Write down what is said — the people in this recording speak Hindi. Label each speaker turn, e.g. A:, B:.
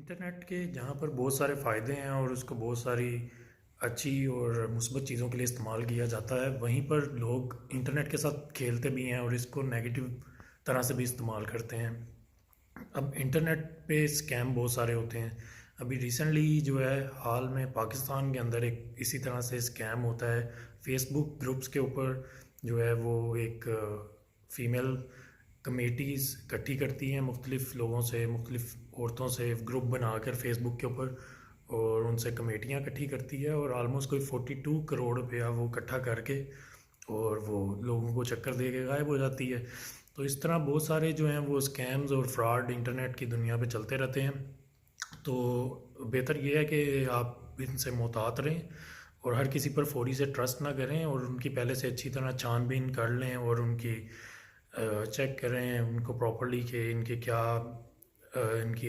A: इंटरनेट के जहाँ पर बहुत सारे फ़ायदे हैं और उसको बहुत सारी अच्छी और मुस्बत चीज़ों के लिए इस्तेमाल किया जाता है, वहीं पर लोग इंटरनेट के साथ खेलते भी हैं और इसको नेगेटिव तरह से भी इस्तेमाल करते हैं। अब इंटरनेट पे स्कैम बहुत सारे होते हैं। अभी रिसेंटली जो है, हाल में पाकिस्तान के अंदर एक इसी तरह से स्कैम होता है। फेसबुक ग्रुप्स के ऊपर जो है वो एक फ़ीमेल कमेटीज़ इकट्ठी करती हैं मुख्तलिफ़ लोगों से, मुख्तलिफ़ औरतों से ग्रुप बनाकर फेसबुक के ऊपर, और उनसे कमेटियाँ इकट्ठी करती है और आलमोस्ट कोई 42 करोड़ रुपया वो इकट्ठा करके और वो लोगों को चक्कर दे के गायब हो जाती है। तो इस तरह बहुत सारे जो हैं वो स्कैम्स और फ्रॉड इंटरनेट की दुनिया पे चलते रहते हैं। तो बेहतर ये है कि आप इनसे मुहतात रहें और हर किसी पर फौरी से ट्रस्ट ना करें और उनकी पहले से अच्छी तरह छानबीन कर लें और उनकी चेक करें उनको प्रॉपर्ली कि इनके क्या इनकी